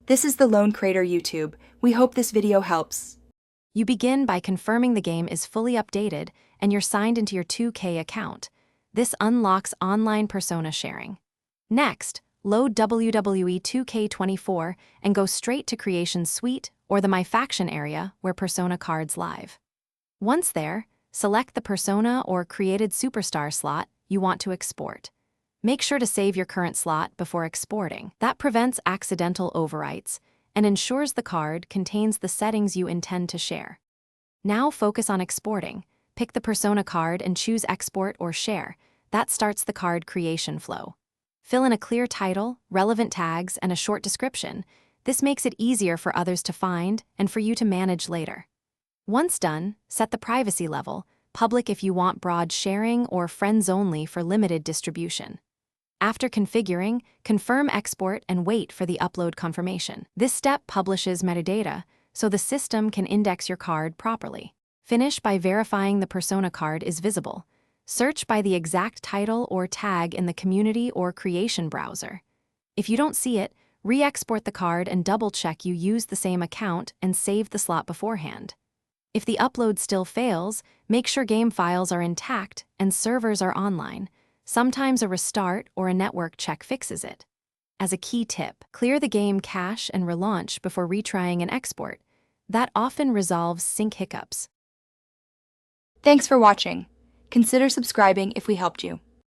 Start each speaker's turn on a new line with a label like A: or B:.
A: This is the Lone Crater YouTube. We hope this video helps.
B: You begin by confirming the game is fully updated and you're signed into your 2K account. This unlocks online Persona sharing. Next, load Wwe 2k24 and go straight to Creation Suite or the My Faction area where Persona cards live. Once there, select the Persona or Created Superstar slot you want to export. Make sure to save your current slot before exporting. That prevents accidental overwrites and ensures the card contains the settings you intend to share. Now focus on exporting. Pick the Persona card and choose Export or Share. That starts the card creation flow. Fill in a clear title, relevant tags, and a short description. This makes it easier for others to find and for you to manage later. Once done, set the privacy level, public if you want broad sharing or friends only for limited distribution. After configuring, confirm export and wait for the upload confirmation. This step publishes metadata, so the system can index your card properly. Finish by verifying the Persona card is visible. Search by the exact title or tag in the Community or Creation browser. If you don't see it, re-export the card and double-check you used the same account and saved the slot beforehand. If the upload still fails, make sure game files are intact and servers are online. Sometimes a restart or a network check fixes it. As a key tip, clear the game cache and relaunch before retrying an export. That often resolves sync hiccups.
A: Thanks for watching. Consider subscribing if we helped you.